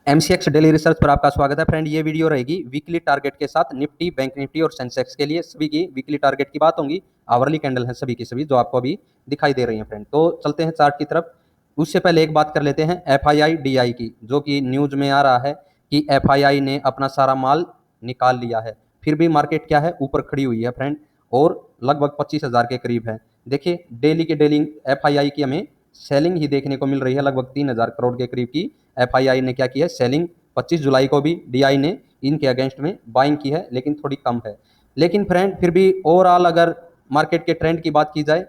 MCX daily research पर आपका स्वागत है फ्रेंड। ये वीडियो रहेगी वीकली टारगेट के साथ निफ्टी, बैंक निफ्टी और सेंसेक्स के लिए सभी की वीकली टारगेट की बात होगी। आवरली कैंडल है सभी की सभी जो आपको अभी दिखाई दे रही हैं फ्रेंड। तो चलते हैं चार्ट की तरफ। उससे पहले एक बात कर लेते हैं एफआईआई डीआई की, जो कि न्यूज में आ रहा है कि एफआईआई ने अपना सारा माल निकाल लिया है। फिर भी मार्केट क्या है, ऊपर खड़ी हुई है फ्रेंड, और लगभग 25,000 के करीब है। देखिए डेली के डेली एफआईआई की हमें सेलिंग ही देखने को मिल रही है। लगभग 3,000 करोड़ के करीब की एफआईआई ने क्या की है, सेलिंग। 25 जुलाई को भी डीआई ने इनके अगेंस्ट में बाइंग की है, लेकिन थोड़ी कम है। लेकिन फ्रेंड फिर भी ओवरऑल अगर मार्केट के ट्रेंड की बात की जाए,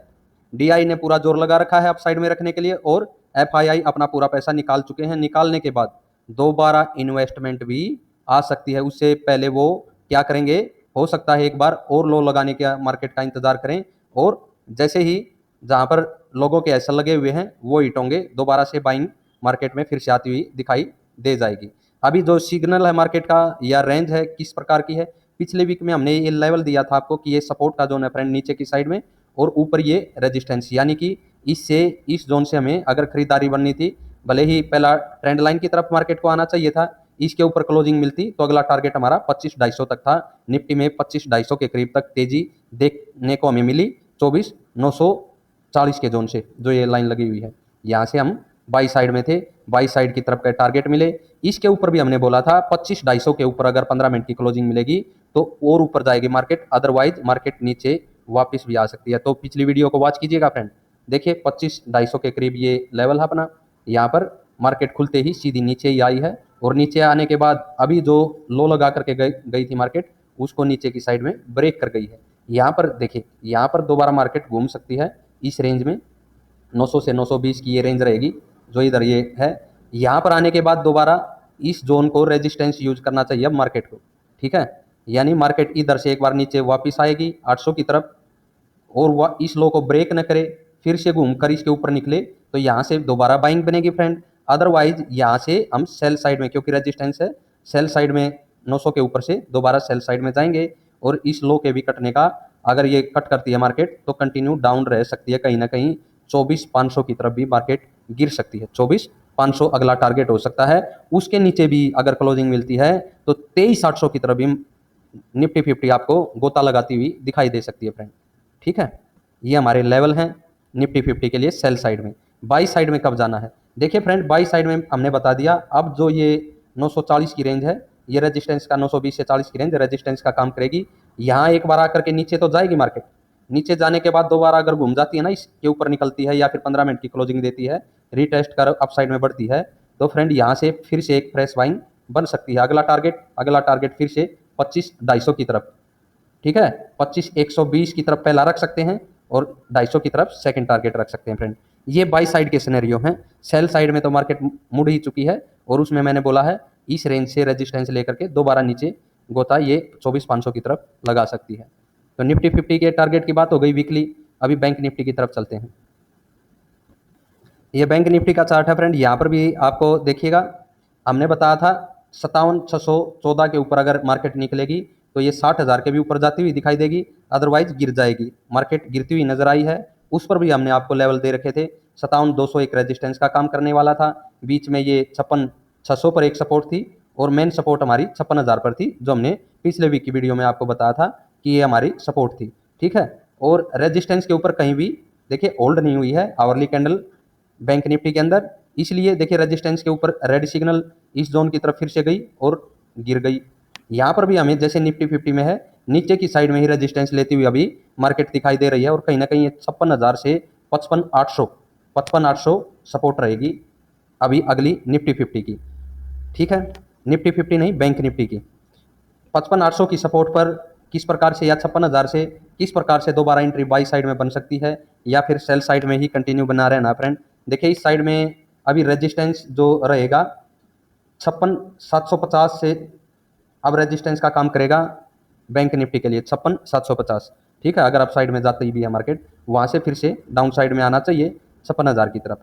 डीआई ने पूरा जोर लगा रखा है अपसाइड में रखने के लिए, और एफआईआई अपना पूरा पैसा निकाल चुके हैं। निकालने के बाद दोबारा इन्वेस्टमेंट भी आ सकती है। उससे पहले वो क्या करेंगे, हो सकता है एक बार और लो लगाने का मार्केट का इंतजार करें, और जैसे ही जहां पर लोगों के ऐसा लगे हुए हैं वो हिट होंगे, दोबारा से बाइंग मार्केट में फिर से आती हुई दिखाई दे जाएगी। अभी जो सिग्नल है मार्केट का या रेंज है किस प्रकार की है, पिछले वीक में हमने ये लेवल दिया था आपको कि ये सपोर्ट का जोन है फ्रेंड नीचे की साइड में, और ऊपर ये रेजिस्टेंस, यानी कि इससे इस जोन से हमें अगर खरीदारी बननी थी, भले ही पहला ट्रेंड लाइन की तरफ मार्केट को आना चाहिए था, इसके ऊपर क्लोजिंग मिलती तो अगला टारगेट हमारा 25,250 तक था। निफ्टी में 25,250 के करीब तक तेजी देखने को हमें मिली 24,940 के जोन से, जो ये लाइन लगी हुई है। यहाँ से हम बाई साइड में थे, बाई साइड की तरफ का टारगेट मिले। इसके ऊपर भी हमने बोला था 25,250 के ऊपर अगर 15 मिनट की क्लोजिंग मिलेगी तो और ऊपर जाएगी मार्केट, अदरवाइज मार्केट नीचे वापस भी आ सकती है। तो पिछली वीडियो को वॉच कीजिएगा फ्रेंड। देखिए 25,250 के करीब ये लेवल है अपना। यहाँ पर मार्केट खुलते ही सीधी नीचे ही आई है, और नीचे आने के बाद अभी जो लो लगा करके गई थी मार्केट, उसको नीचे की साइड में ब्रेक कर गई है। यहाँ पर देखिए, यहाँ पर दोबारा मार्केट घूम सकती है इस रेंज में। 900 से 920 की ये रेंज रहेगी जो इधर ये है। यहाँ पर आने के बाद दोबारा इस जोन को रेजिस्टेंस यूज करना चाहिए अब मार्केट को, ठीक है। यानी मार्केट इधर से एक बार नीचे वापस आएगी 800 की तरफ, और वह इस लो को ब्रेक न करे, फिर से घूमकर इसके ऊपर निकले तो यहाँ से दोबारा बाइंग बनेगी फ्रेंड। अदरवाइज यहाँ से हम सेल साइड में, क्योंकि रेजिस्टेंस है, सेल साइड में 900 के ऊपर से दोबारा सेल साइड में जाएंगे, और इस लो के भी कटने का, अगर ये कट करती है मार्केट तो कंटिन्यू डाउन रह सकती है कहीं ना कहीं। 24,500 की तरफ भी मार्केट गिर सकती है। 24,500 अगला टारगेट हो सकता है। उसके नीचे भी अगर क्लोजिंग मिलती है तो 23,800 की तरफ भी निफ्टी 50 आपको गोता लगाती हुई दिखाई दे सकती है फ्रेंड, ठीक है। ये हमारे लेवल हैं निफ्टी 50 के लिए सेल साइड में। बाई साइड में कब जाना है, देखिए फ्रेंड, बाई साइड में हमने बता दिया। अब जो ये 940 की रेंज है, ये रेजिस्टेंस का 920 से 40 की रेंज रेजिस्टेंस का काम करेगी। यहाँ एक बार आकर के नीचे तो जाएगी मार्केट, नीचे जाने के बाद दोबारा अगर घूम जाती है ना, इसके ऊपर निकलती है या फिर 15 मिनट की क्लोजिंग देती है, रीटेस्ट कर अपसाइड में बढ़ती है, तो फ्रेंड यहाँ से फिर से एक फ्रेश बाइंग बन सकती है। अगला टारगेट फिर से 25,250 की तरफ, ठीक है। 25,120 की तरफ पहला रख सकते हैं, और 250 की तरफ सेकंड टारगेट रख सकते हैं फ्रेंड। ये बाई साइड के सिनेरियो हैं। सेल साइड में तो मार्केट मुड़ ही चुकी है, और उसमें मैंने बोला है इस रेंज से रेजिस्टेंस लेकर के दोबारा नीचे गोता ये 24,500 की तरफ लगा सकती है। तो निफ्टी 50 के टारगेट की बात हो गई वीकली। अभी बैंक निफ्टी की तरफ चलते हैं। ये बैंक निफ्टी का चार्ट है फ्रेंड। यहाँ पर भी आपको देखिएगा, हमने बताया था 57,614 के ऊपर अगर मार्केट निकलेगी तो ये 60,000 के भी ऊपर जाती हुई दिखाई देगी, अदरवाइज गिर जाएगी। मार्केट गिरती हुई नजर आई है। उस पर भी हमने आपको लेवल दे रखे थे। 57,200 एक रेजिस्टेंस का काम करने वाला था। बीच में ये 56,600 पर एक सपोर्ट थी, और मेन सपोर्ट हमारी 56,000 पर थी, जो हमने पिछले वीक की वीडियो में आपको बताया था कि ये हमारी सपोर्ट थी, ठीक है। और रेजिस्टेंस के ऊपर कहीं भी देखिए होल्ड नहीं हुई है आवरली कैंडल बैंक निफ्टी के अंदर। इसलिए देखिए रेजिस्टेंस के ऊपर रेड सिग्नल इस जोन की तरफ फिर से गई और गिर गई। यहाँ पर भी हमें जैसे निफ्टी 50 में है, नीचे की साइड में ही रेजिस्टेंस लेती हुई अभी मार्केट दिखाई दे रही है, और कहीं ना कहीं 56,000 से 55,800 सपोर्ट रहेगी अभी अगली निफ्टी 50 की, ठीक है। निफ्टी 50 नहीं, बैंक निफ्टी की 55,800 की सपोर्ट पर किस प्रकार से, या 56,000 से किस प्रकार से दोबारा एंट्री बाई साइड में बन सकती है, या फिर सेल साइड में ही कंटिन्यू बना रहना फ्रेंड। देखिए इस साइड में अभी रेजिस्टेंस जो रहेगा 56,750 से अब रेजिस्टेंस का काम करेगा बैंक निफ्टी के लिए 56,750, ठीक है। अगर अप साइड में जाती भी है मार्केट, वहां से फिर से डाउन साइड में आना चाहिए 56,000 की तरफ,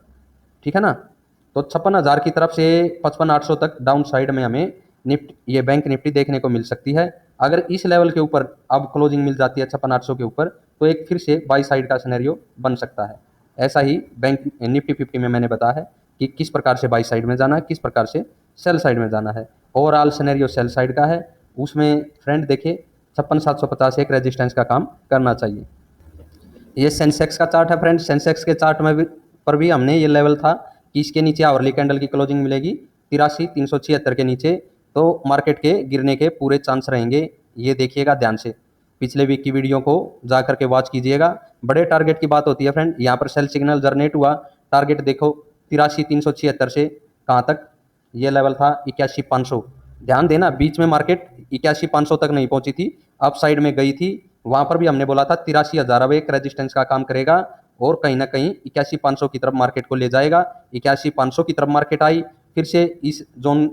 ठीक है ना। तो 56,000 की तरफ से 55,800 तक डाउन साइड में हमें निफ्टी, ये बैंक निफ्टी देखने को मिल सकती है। अगर इस लेवल के ऊपर अब क्लोजिंग मिल जाती है 56,800 के ऊपर, तो एक फिर से बाई साइड का सिनेरियो बन सकता है। ऐसा ही बैंक निफ्टी 50 में मैंने बताया है कि किस प्रकार से बाई साइड में जाना है, किस प्रकार से सेल साइड में जाना है। ओवरऑल सिनेरियो सेल साइड का है, उसमें फ्रेंड देखिए 56,750 एक रेजिस्टेंस का काम करना चाहिए। ये सेंसेक्स का चार्ट है फ्रेंड। सेंसेक्स के चार्ट में भी पर भी हमने ये लेवल था कि इसके नीचे आवरली कैंडल की क्लोजिंग मिलेगी 83,376 के नीचे, तो मार्केट के गिरने के पूरे चांस रहेंगे। ये देखिएगा ध्यान से, पिछले वीक की वीडियो को जा करके वॉच कीजिएगा। बड़े टारगेट की बात होती है फ्रेंड, यहाँ पर सेल सिग्नल जनरेट हुआ, टारगेट देखो 83,376 से कहाँ तक, ये लेवल था 81,500। ध्यान देना, बीच में मार्केट 81,500 तक नहीं पहुंची थी, अप साइड में गई थी। वहां पर भी हमने बोला था 83,000 अब एक रेजिस्टेंस का काम करेगा और कहीं ना कहीं 81,500 की तरफ मार्केट को ले जाएगा। 81,500 की तरफ मार्केट आई, फिर से इस जोन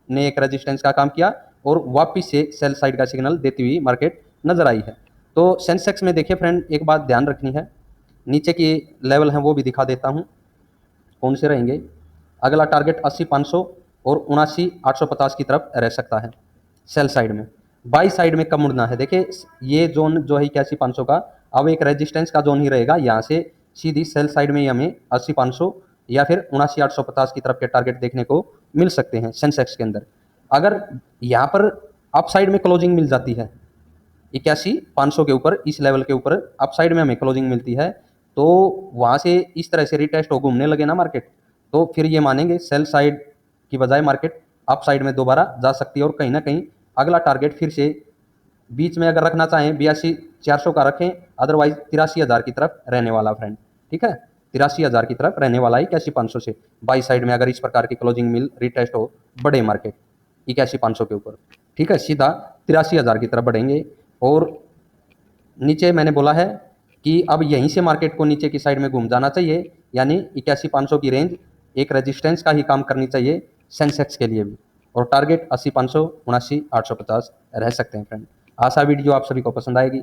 ने एक रेजिस्टेंस का काम किया और वापिस से सेल साइड का सिग्नल देती हुई मार्केट नजर आई है। तो सेंसेक्स में देखिए फ्रेंड, एक बात ध्यान रखनी है, नीचे की लेवल है वो भी दिखा देता हूँ कौन से रहेंगे। अगला टारगेट 80,500 और 79,850 की तरफ रह सकता है सेल साइड में। बाई साइड में कब मुड़ना है, देखिए ये जोन जो है 81,500 का अब एक रेजिस्टेंस का जोन ही रहेगा। यहाँ से सीधी सेल साइड में हमें 80,500 या फिर 79,850 की तरफ के टारगेट देखने को मिल सकते हैं सेंसेक्स के अंदर। अगर यहाँ पर अप साइड में क्लोजिंग मिल जाती है 81,500 के ऊपर, इस लेवल के ऊपर अप साइड में हमें क्लोजिंग मिलती है, तो वहाँ से इस तरह से रिटेस्ट हो घूमने लगे ना मार्केट, तो फिर ये मानेंगे सेल साइड की बजाय मार्केट अप साइड में दोबारा जा सकती है और कहीं ना कहीं अगला टारगेट फिर से बीच में अगर रखना चाहें 82,400 का रखें, अदरवाइज 83,000 की तरफ रहने वाला फ्रेंड। ठीक है, 83,000 की तरफ रहने वाला है 81,500 से। बाई साइड में अगर इस प्रकार की क्लोजिंग मिल रिटेस्ट हो बड़े मार्केट 81,500 के ऊपर, ठीक है, सीधा 83,000 की तरफ बढ़ेंगे। और नीचे मैंने बोला है कि अब यहीं से मार्केट को नीचे की साइड में घूम जाना चाहिए, यानी 81,500 की रेंज एक रेजिस्टेंस का ही काम करनी चाहिए सेंसेक्स के लिए भी, और टारगेट 80,500 79,850 रह सकते हैं फ्रेंड। आशा वीडियो आप सभी को पसंद आएगी।